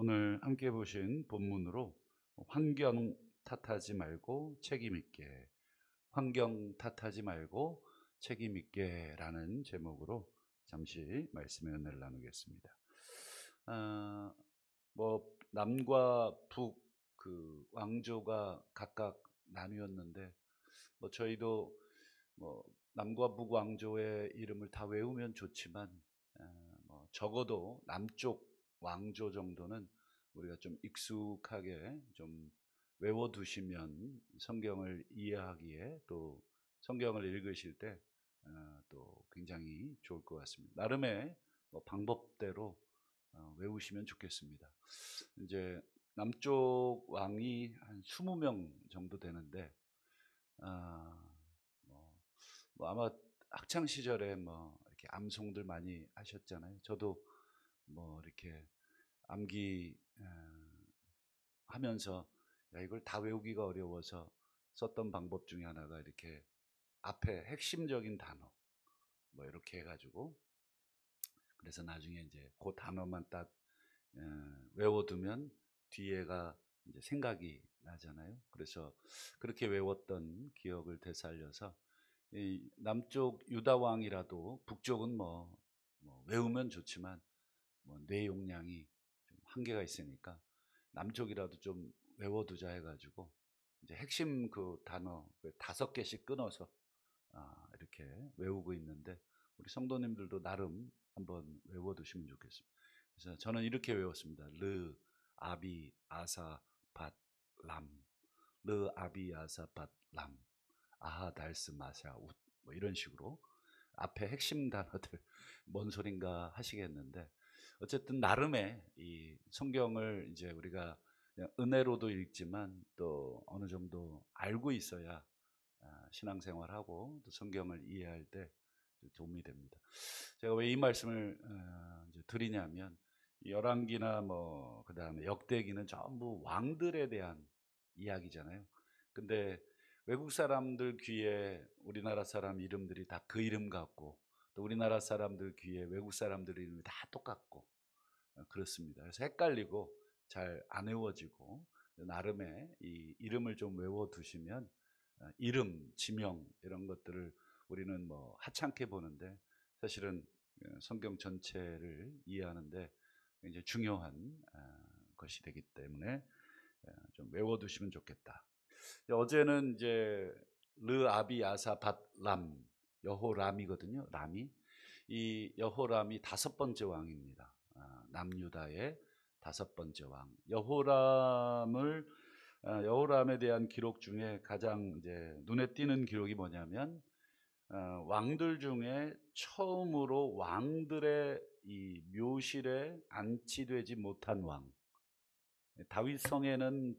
오늘 함께 보신 본문으로 환경 탓하지 말고 책임 있게, 환경 탓하지 말고 책임 있게라는 제목으로 잠시 말씀의 은혜를 나누겠습니다. 아, 남과 북 그 왕조가 각각 나뉘었는데, 저희도 남과 북 왕조의 이름을 다 외우면 좋지만, 적어도 남쪽 왕조 정도는 우리가 좀 익숙하게 좀 외워두시면 성경을 이해하기에, 또 성경을 읽으실 때 또 굉장히 좋을 것 같습니다. 나름의 방법대로 외우시면 좋겠습니다. 이제 남쪽 왕이 한 20명 정도 되는데, 아, 뭐, 아마 학창 시절에 이렇게 암송들 많이 하셨잖아요. 저도 이렇게 암기 하면서, 야, 이걸 다 외우기가 어려워서 썼던 방법 중에 하나가, 이렇게 앞에 핵심적인 단어 이렇게 해가지고, 그래서 나중에 이제 그 단어만 딱 외워두면 뒤에가 이제 생각이 나잖아요. 그래서 그렇게 외웠던 기억을 되살려서, 이 남쪽 유다 왕이라도 북쪽은 외우면 좋지만 뇌 용량이 좀 한계가 있으니까 남쪽이라도 좀 외워두자 해가지고, 이제 핵심 그 단어 5개씩 끊어서 이렇게 외우고 있는데, 우리 성도님들도 나름 한번 외워두시면 좋겠습니다. 그래서 저는 이렇게 외웠습니다. 르 아비 아사 밧 람, 르 아비 아사 밧 람, 아하 달스 마샤 웃, 이런 식으로 앞에 핵심 단어들 뭔 소린가 하시겠는데, 어쨌든 나름의 이 성경을 이제 우리가 그냥 은혜로도 읽지만 또 어느 정도 알고 있어야 신앙생활하고 또 성경을 이해할 때 도움이 됩니다. 제가 왜 이 말씀을 이제 드리냐면, 열왕기나 그다음에 역대기는 전부 왕들에 대한 이야기잖아요. 근데 외국 사람들 귀에 우리나라 사람 이름들이 다 그 이름 같고, 또 우리나라 사람들 귀에 외국 사람들 이름이 다 똑같고 그렇습니다. 그래서 헷갈리고 잘 안 외워지고, 나름의 이 이름을 좀 외워두시면 이름, 지명 이런 것들을 우리는 하찮게 보는데, 사실은 성경 전체를 이해하는데 굉장히 중요한 것이 되기 때문에 좀 외워두시면 좋겠다. 어제는 이제 르 아비 아사 밧람, 여호람이거든요. 람이, 이 여호람이 5번째 왕입니다. 남유다의 5번째 왕 여호람에 대한 기록 중에 가장 이제 눈에 띄는 기록이 뭐냐면, 왕들 중에 처음으로 왕들의 이 묘실에 안치되지 못한 왕. 다윗 성에는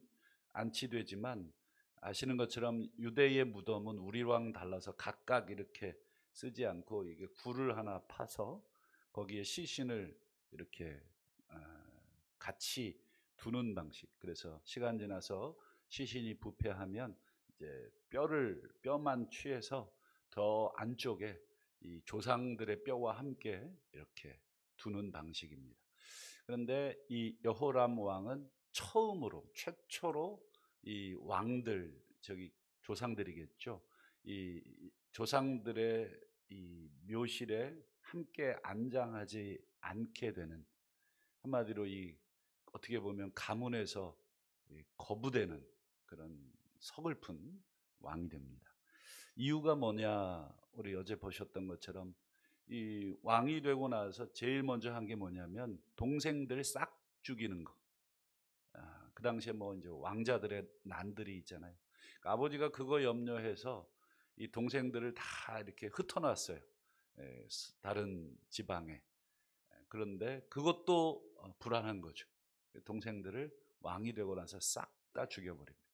안치되지만, 아시는 것처럼 유대의 무덤은 우리랑 달라서 각각 이렇게 쓰지 않고, 이게 굴을 하나 파서 거기에 시신을 이렇게 같이 두는 방식. 그래서 시간 지나서 시신이 부패하면 이제 뼈만 취해서 더 안쪽에 이 조상들의 뼈와 함께 이렇게 두는 방식입니다. 그런데 이 여호람 왕은 최초로 이 왕들, 저기 조상들이겠죠. 이 조상들의 이 묘실에 함께 안장하지 않게 되는, 한마디로 이 어떻게 보면 가문에서 거부되는 그런 서글픈 왕이 됩니다. 이유가 뭐냐? 우리 어제 보셨던 것처럼 이 왕이 되고 나서 제일 먼저 한 게 뭐냐면, 동생들 싹 죽이는 거. 그 당시에 이제 왕자들의 난들이 있잖아요. 그러니까 아버지가 그거 염려해서 이 동생들을 다 이렇게 흩어놨어요. 다른 지방에. 그런데 그것도 불안한 거죠. 동생들을 왕이 되고 나서 싹 다 죽여버립니다.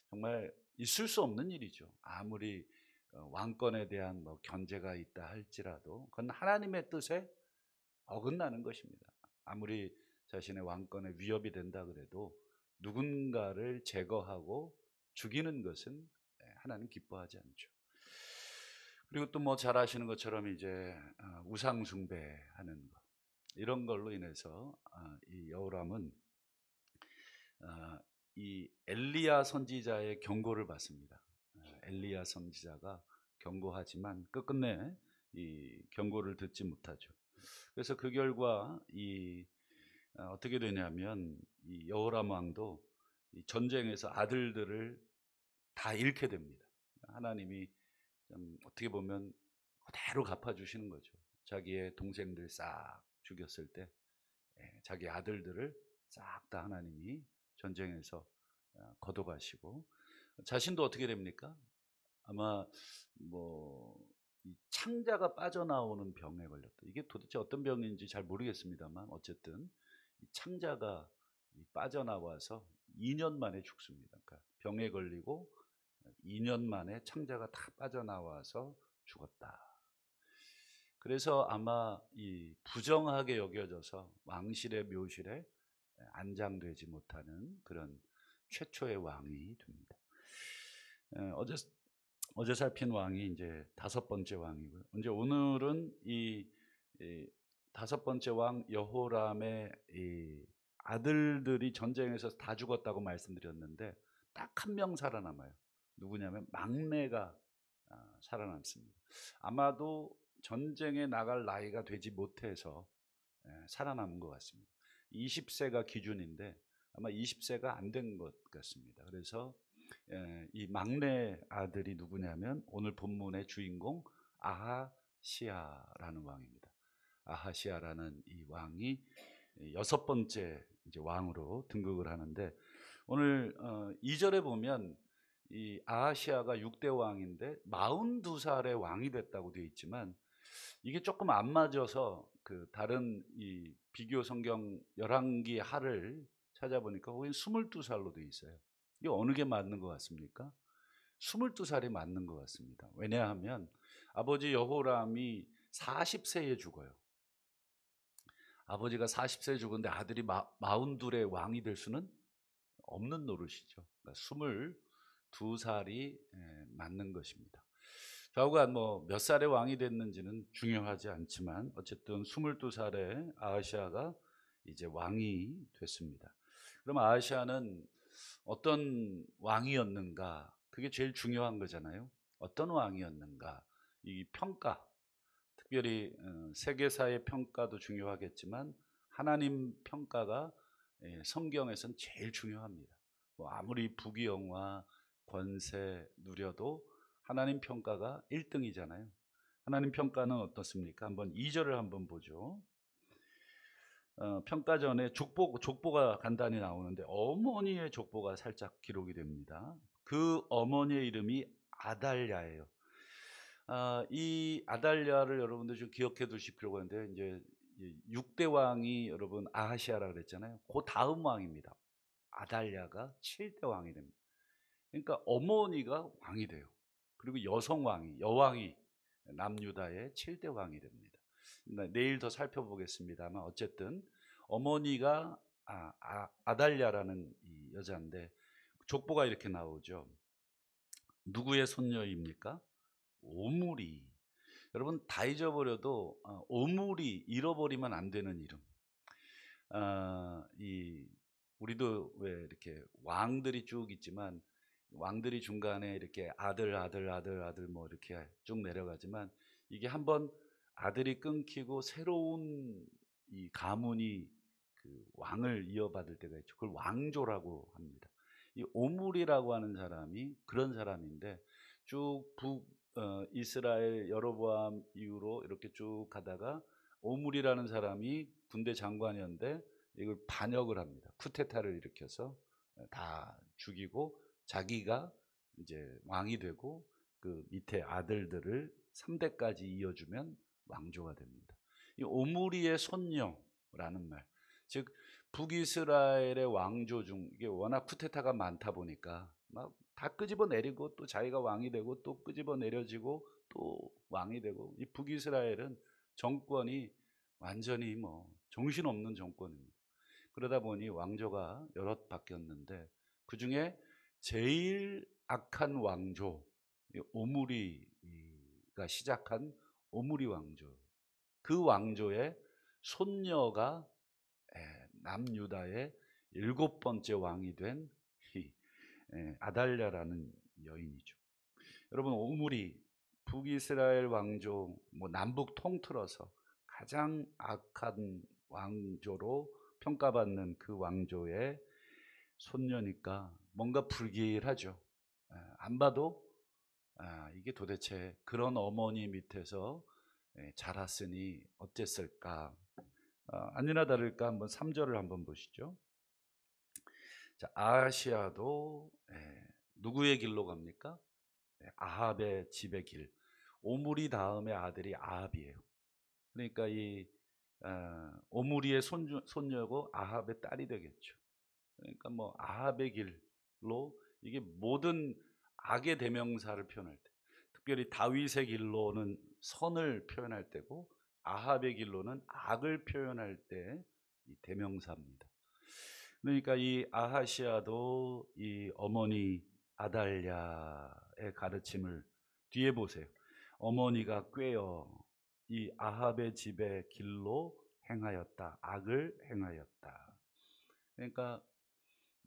정말 있을 수 없는 일이죠. 아무리 왕권에 대한 견제가 있다 할지라도 그건 하나님의 뜻에 어긋나는 것입니다. 아무리 자신의 왕권에 위협이 된다 그래도 누군가를 제거하고 죽이는 것은 하나님 기뻐하지 않죠. 그리고 또 잘 아시는 것처럼 이제 우상 숭배하는 것, 이런 걸로 인해서 이 여호람은 이 엘리야 선지자의 경고를 받습니다. 엘리야 선지자가 경고하지만 끝끝내 이 경고를 듣지 못하죠. 그래서 그 결과 어떻게 되냐면 이 여호람 왕도 이 전쟁에서 아들들을 다 잃게 됩니다. 하나님이 좀 어떻게 보면 그대로 갚아주시는 거죠. 자기의 동생들 싹 죽였을 때 자기 아들들을 싹 다 하나님이 전쟁에서 걷어가시고, 자신도 어떻게 됩니까? 아마 뭐 이 창자가 빠져나오는 병에 걸렸다. 이게 도대체 어떤 병인지 잘 모르겠습니다만 어쨌든 이 창자가 빠져나와서 2년 만에 죽습니다. 그러니까 병에 걸리고 2년 만에 창자가 다 빠져나와서 죽었다. 그래서 아마 이 부정하게 여겨져서 왕실의 묘실에 안장되지 못하는 그런 최초의 왕이 됩니다. 어제 살핀 왕이 이제 5번째 왕이고요. 이제 오늘은 이 5번째 왕 여호람의 이 아들들이 전쟁에서 다 죽었다고 말씀드렸는데 딱 한 명 살아남아요. 누구냐면 막내가 살아남습니다. 아마도 전쟁에 나갈 나이가 되지 못해서 살아남은 것 같습니다. 20세가 기준인데 아마 20세가 안 된 것 같습니다. 그래서 이 막내 아들이 누구냐면 오늘 본문의 주인공 아하시아라는 왕입니다. 아하시아라는 이 왕이 6번째 이제 왕으로 등극을 하는데, 오늘 2절에 보면 이 아하시아가 6대 왕인데 42살에 왕이 됐다고 되어 있지만 이게 조금 안 맞아서 그 다른 이 비교 성경 열왕기 하를 찾아보니까 거긴 22살로 되어 있어요. 이게 어느 게 맞는 것 같습니까? 22살이 맞는 것 같습니다. 왜냐하면 아버지 여호람이 40세에 죽어요. 아버지가 40세에 죽었는데 아들이 42의 왕이 될 수는 없는 노릇이죠. 그러니까 22살이 맞는 것입니다. 좌우간 뭐 몇 살에 왕이 됐는지는 중요하지 않지만 어쨌든 22살에 아하시아가 이제 왕이 됐습니다. 그럼 아하시아는 어떤 왕이었는가? 그게 제일 중요한 거잖아요. 어떤 왕이었는가? 이 평가, 특별히 세계사의 평가도 중요하겠지만 하나님 평가가 성경에선 제일 중요합니다. 뭐 아무리 부귀영화 권세 누려도 하나님 평가가 1등이잖아요. 하나님 평가는 어떻습니까? 한번 2절을 한번 보죠. 평가 전에 족보가 간단히 나오는데 어머니의 족보가 살짝 기록이 됩니다. 그 어머니의 이름이 아달랴예요. 이 아달랴를 여러분들 좀 기억해 두실 필요가 있는데, 이제 6대 왕이 여러분 아하시아라 그랬잖아요. 그 다음 왕입니다. 아달랴가 7대 왕이 됩니다. 그러니까 어머니가 왕이 돼요. 그리고 여왕이 남유다의 7대 왕이 됩니다. 내일 더 살펴보겠습니다만 어쨌든 어머니가 아달랴라는 이 여자인데 족보가 이렇게 나오죠. 누구의 손녀입니까? 오므리. 여러분 다 잊어버려도 오므리 잃어버리면 안 되는 이름. 우리도 왜 이렇게 왕들이 쭉 있지만 왕들이 중간에 이렇게 아들 뭐 이렇게 쭉 내려가지만 이게 한번 아들이 끊기고 새로운 이 가문이 그 왕을 이어받을 때가 있죠. 그걸 왕조라고 합니다. 이 오므리라고 하는 사람이 그런 사람인데 쭉 이스라엘 여로보암 이후로 이렇게 쭉 가다가 오므리라는 사람이 군대 장관이었는데 이걸 반역을 합니다. 쿠데타를 일으켜서 다 죽이고 자기가 이제 왕이 되고 그 밑에 아들들을 3대까지 이어주면 왕조가 됩니다. 이 오므리의 손녀라는 말, 즉 북이스라엘의 왕조 중 이게 워낙 쿠데타가 많다 보니까 막 다 끄집어 내리고 또 자기가 왕이 되고 또 끄집어 내려지고 또 왕이 되고, 이 북이스라엘은 정권이 완전히 뭐 정신없는 정권입니다. 그러다 보니 왕조가 여럿 바뀌었는데 그 중에 제일 악한 왕조 오므리가 시작한 오므리 왕조, 그 왕조의 손녀가 남유다의 7번째 왕이 된 아달랴라는 여인이죠. 여러분, 오므리 북이스라엘 왕조 남북 통틀어서 가장 악한 왕조로 평가받는 그 왕조의 손녀니까 뭔가 불길하죠. 안 봐도 이게 도대체 그런 어머니 밑에서 자랐으니 어땠을까. 아니나 다를까 한번 3절을 한번 보시죠. 자, 아하시아도 누구의 길로 갑니까? 아합의 집의 길. 오므리 다음에 아들이 아합이에요. 그러니까 이 오므리의 손녀고 아합의 딸이 되겠죠. 그러니까 아합의 길로, 이게 모든 악의 대명사를 표현할 때, 특별히 다윗의 길로는 선을 표현할 때고 아합의 길로는 악을 표현할 때 이 대명사입니다. 그러니까 이 아하시아도 이 어머니 아달랴의 가르침을 뒤에 보세요. 어머니가 꾀어 이 아합의 집의 길로 행하였다. 악을 행하였다. 그러니까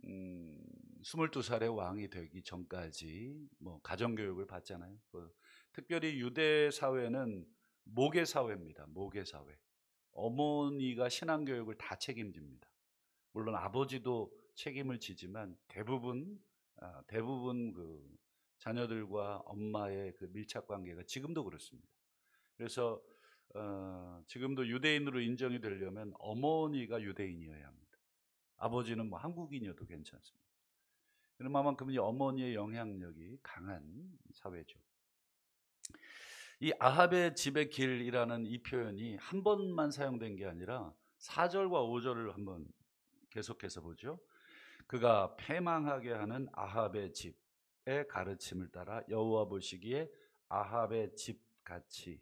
22살의 왕이 되기 전까지 가정교육을 받잖아요. 특별히 유대 사회는 모계 사회입니다. 모계 사회. 어머니가 신앙교육을 다 책임집니다. 물론 아버지도 책임을 지지만 대부분 그 자녀들과 엄마의 그 밀착 관계가 지금도 그렇습니다. 그래서 지금도 유대인으로 인정이 되려면 어머니가 유대인이어야 합니다. 아버지는 한국인이어도 괜찮습니다. 그만큼 어머니의 영향력이 강한 사회죠. 이 아합의 집의 길이라는 이 표현이 한 번만 사용된 게 아니라 4절과 5절을 한번 계속해서 보죠. 그가 패망하게 하는 아합의 집의 가르침을 따라 여호와 보시기에 아합의 집같이,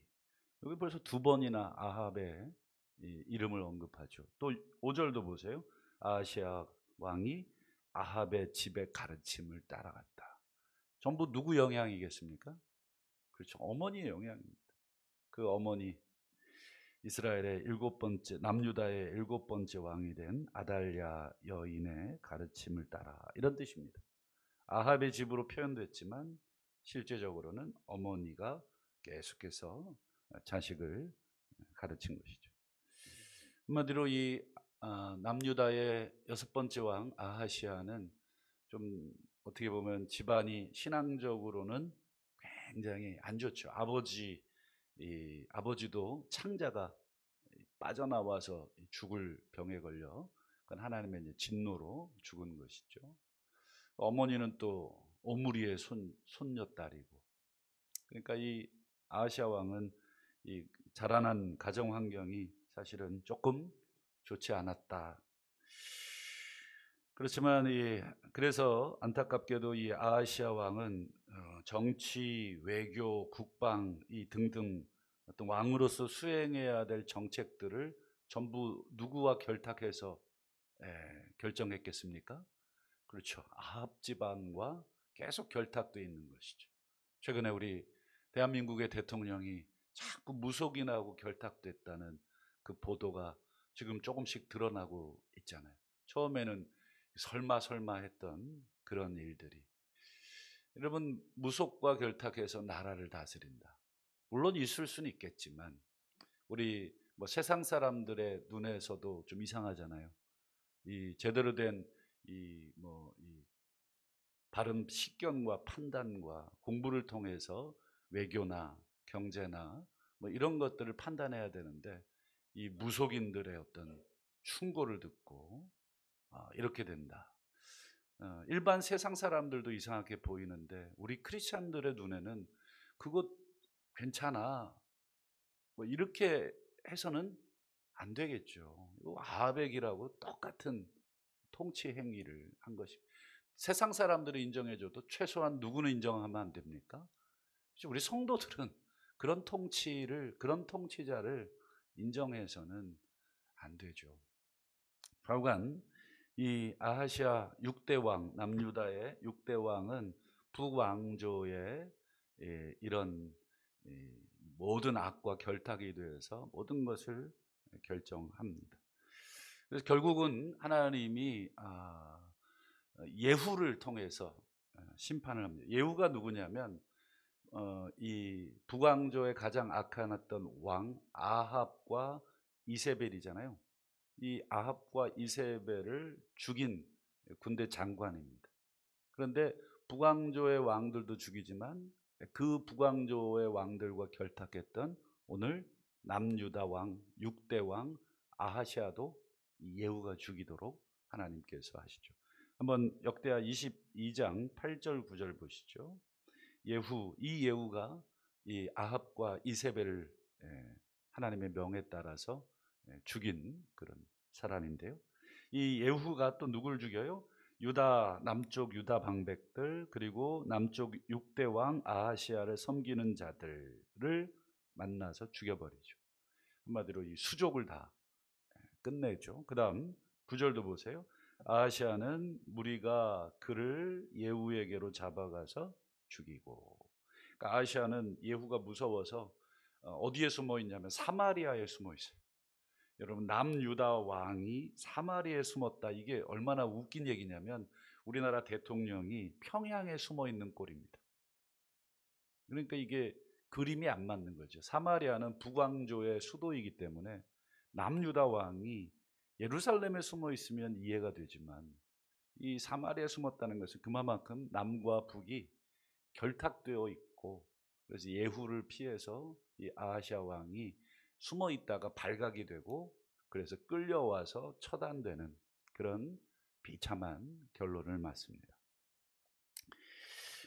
여기 벌써 2번이나 아합의 이름을 언급하죠. 또 5절도 보세요. 아하시아 왕이 아합의 집의 가르침을 따라갔다. 전부 누구 영향이겠습니까? 그렇죠. 어머니의 영향입니다. 그 어머니, 이스라엘의 7번째, 남유다의 7번째 왕이 된 아달랴 여인의 가르침을 따라, 이런 뜻입니다. 아합의 집으로 표현됐지만 실제적으로는 어머니가 계속해서 자식을 가르친 것이죠. 한마디로 이 남유다의 6번째 왕 아하시아는 좀 어떻게 보면 집안이 신앙적으로는 굉장히 안 좋죠. 아버지도 창자가 빠져나와서 죽을 병에 걸려, 그건 하나님의 이제 진노로 죽은 것이죠. 어머니는 또 오므리의 손녀딸이고, 그러니까 이 아하시아 왕은 이 자라난 가정 환경이 사실은 조금 좋지 않았다. 그렇지만 그래서 안타깝게도 이 아하시아 왕은 정치, 외교, 국방 등등 어떤 왕으로서 수행해야 될 정책들을 전부 누구와 결탁해서 결정했겠습니까? 그렇죠. 아합 집안과 계속 결탁되어 있는 것이죠. 최근에 우리 대한민국의 대통령이 자꾸 무속인하고 결탁됐다는 그 보도가 지금 조금씩 드러나고 있잖아요. 처음에는 설마 했던 그런 일들이, 여러분, 무속과 결탁해서 나라를 다스린다. 물론 있을 수는 있겠지만 우리 세상 사람들의 눈에서도 좀 이상하잖아요. 이 제대로 된 이 바른 식견과 판단과 공부를 통해서 외교나 경제나 이런 것들을 판단해야 되는데, 이 무속인들의 어떤 충고를 듣고 이렇게 된다. 일반 세상 사람들도 이상하게 보이는데 우리 크리스찬들의 눈에는 그것 괜찮아, 이렇게 해서는 안 되겠죠. 아합액이라고 똑같은 통치 행위를 한 것이, 세상 사람들이 인정해줘도 최소한 누구는 인정하면 안 됩니까? 우리 성도들은 그런 통치자를 인정해서는 안 되죠. 하여간 이 아하시아 6대 왕, 남유다의 6대 왕은 북왕조의 이런 모든 악과 결탁이 되어서 모든 것을 결정합니다. 그래서 결국은 하나님이 예후를 통해서 심판을 합니다. 예후가 누구냐면 이 북왕조의 가장 악한 어떤 왕 아합과 이세벨이잖아요. 이 아합과 이세벨을 죽인 군대 장관입니다. 그런데 북왕조의 왕들도 죽이지만 그 북왕조의 왕들과 결탁했던 오늘 남유다 왕 6대 왕 아하시아도 이 예후가 죽이도록 하나님께서 하시죠. 한번 역대하 22장 8절 9절 보시죠. 이 예후가 이 아합과 이세벨을 하나님의 명에 따라서 죽인 그런 사람인데요. 이 예후가 또 누굴 죽여요? 유다 남쪽 유다 방백들 그리고 남쪽 6대 왕 아하시아를 섬기는 자들을 만나서 죽여버리죠. 한마디로 이 수족을 다 끝내죠. 그다음 9절도 보세요. 아하시아는 무리가 그를 예후에게로 잡아가서 죽이고. 그러니까 아하시아는 예후가 무서워서 어디에 숨어 있냐면 사마리아에 숨어 있어요. 여러분 남유다 왕이 사마리아에 숨었다. 이게 얼마나 웃긴 얘기냐면 우리나라 대통령이 평양에 숨어 있는 꼴입니다. 그러니까 이게 그림이 안 맞는 거죠. 사마리아는 북왕조의 수도이기 때문에 남유다 왕이 예루살렘에 숨어 있으면 이해가 되지만 이 사마리아에 숨었다는 것은 그만큼 남과 북이 결탁되어 있고 그래서 예후를 피해서 이 아하시아 왕이 숨어 있다가 발각이 되고 그래서 끌려와서 처단되는 그런 비참한 결론을 맞습니다.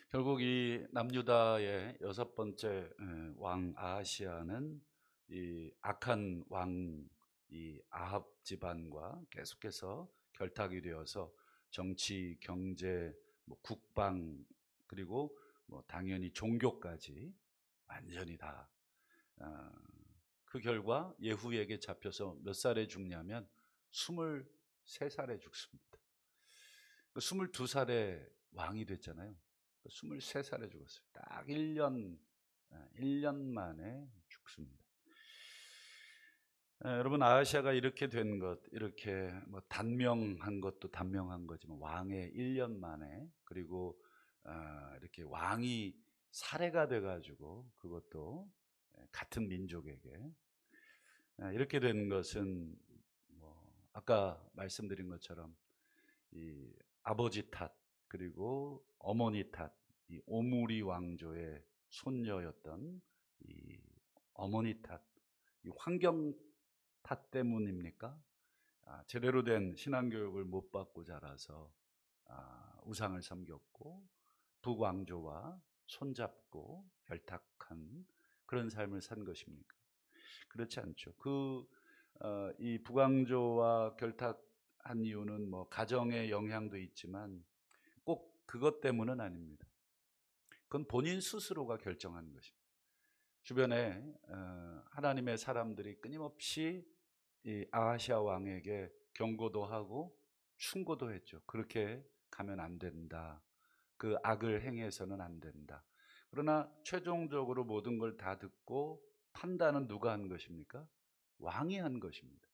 결국 이 남유다의 6번째 왕 아하시아는 이 악한 왕 이 아합 집안과 계속해서 결탁이 되어서 정치, 경제, 국방 그리고 당연히 종교까지 완전히 다 그 결과 예후에게 잡혀서 몇 살에 죽냐면 23살에 죽습니다. 22살에 왕이 됐잖아요. 23살에 죽었어요. 딱 1년 만에 죽습니다. 여러분 아하시아가 이렇게 된 것, 이렇게 단명한 것도 단명한 거지만 왕의 1년 만에 그리고 이렇게 왕이 살해가 돼가지고 그것도 같은 민족에게 이렇게 된 것은 아까 말씀드린 것처럼 이 아버지 탓 그리고 어머니 탓, 이 오므리 왕조의 손녀였던 이 어머니 탓, 이 환경 탓 때문입니까? 제대로 된 신앙교육을 못 받고 자라서 우상을 섬겼고 북왕조와 손잡고 결탁한 그런 삶을 산 것입니까? 그렇지 않죠. 이 북왕조와 결탁한 이유는 가정의 영향도 있지만 꼭 그것 때문은 아닙니다. 그건 본인 스스로가 결정한 것입니다. 주변에 하나님의 사람들이 끊임없이 이 아하시아 왕에게 경고도 하고 충고도 했죠. 그렇게 가면 안 된다. 그 악을 행해서는 안 된다. 그러나 최종적으로 모든 걸 다 듣고 판단은 누가 한 것입니까? 왕이 한 것입니다.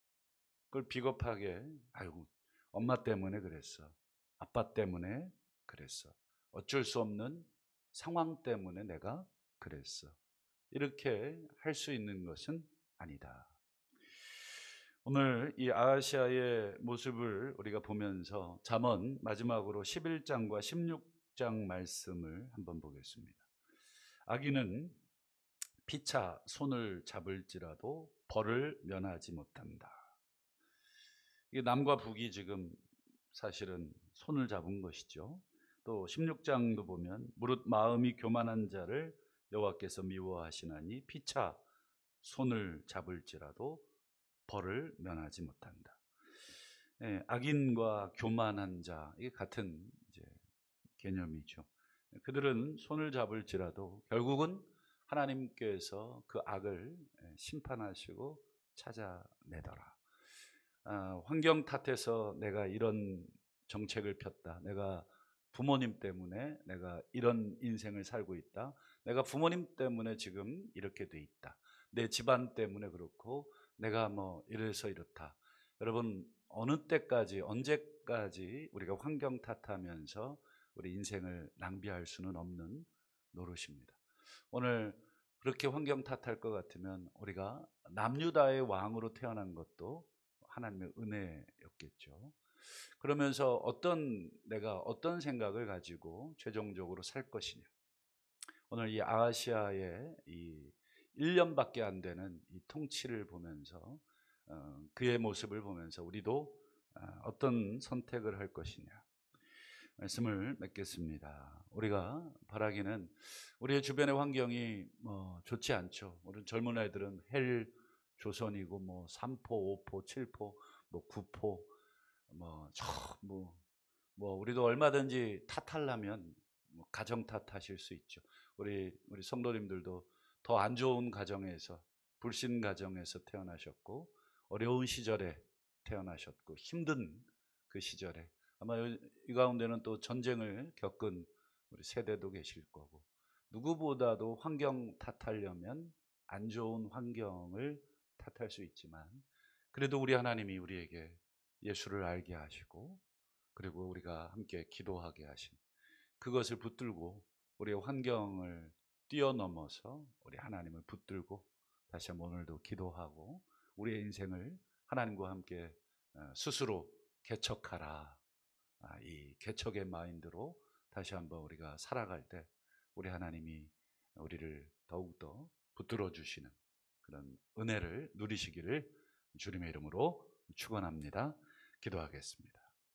그걸 비겁하게 아이고 엄마 때문에 그랬어. 아빠 때문에 그랬어. 어쩔 수 없는 상황 때문에 내가 그랬어. 이렇게 할 수 있는 것은 아니다. 오늘 이 아하시아의 모습을 우리가 보면서 잠언 마지막으로 11장과 16장 말씀을 한번 보겠습니다. 악인은 피차 손을 잡을지라도 벌을 면하지 못한다. 이게 남과 북이 지금 사실은 손을 잡은 것이죠. 또 16장도 보면 무릇 마음이 교만한 자를 여호와께서 미워하시나니 피차 손을 잡을지라도 벌을 면하지 못한다. 악인과 교만한 자 이게 같은 이제 개념이죠. 그들은 손을 잡을지라도 결국은 하나님께서 그 악을 심판하시고 찾아내더라. 환경 탓해서 내가 이런 정책을 폈다. 내가 부모님 때문에 내가 이런 인생을 살고 있다. 내가 부모님 때문에 지금 이렇게 돼 있다. 내 집안 때문에 그렇고 내가 이래서 이렇다. 여러분 어느 때까지 언제까지 우리가 환경 탓하면서 우리 인생을 낭비할 수는 없는 노릇입니다. 오늘 그렇게 환경 탓할 것 같으면 우리가 남유다의 왕으로 태어난 것도 하나님의 은혜였겠죠. 그러면서 내가 어떤 생각을 가지고 최종적으로 살 것이냐. 오늘 이 아하시아의 이 1년밖에 안 되는 이 통치를 보면서 그의 모습을 보면서 우리도 어떤 선택을 할 것이냐 말씀을 맺겠습니다. 우리가 바라기는 우리의 주변의 환경이 좋지 않죠. 우리 젊은 아이들은 헬 조선이고 뭐 3포, 5포, 7포, 뭐 9포 뭐 우리도 얼마든지 탓하려면 가정 탓하실 수 있죠. 우리 성도님들도 더 안 좋은 가정에서 불신 가정에서 태어나셨고 어려운 시절에 태어나셨고 힘든 그 시절에 아마 이 가운데는 또 전쟁을 겪은 우리 세대도 계실 거고 누구보다도 환경 탓하려면 안 좋은 환경을 탓할 수 있지만 그래도 우리 하나님이 우리에게 예수를 알게 하시고 그리고 우리가 함께 기도하게 하신 그것을 붙들고 우리의 환경을 뛰어넘어서 우리 하나님을 붙들고 다시 한번 오늘도 기도하고 우리의 인생을 하나님과 함께 스스로 개척하라. 이 개척의 마인드로 다시 한번 우리가 살아갈 때 우리 하나님이 우리를 더욱더 붙들어 주시는 그런 은혜를 누리시기를 주님의 이름으로 축원합니다. 기도하겠습니다.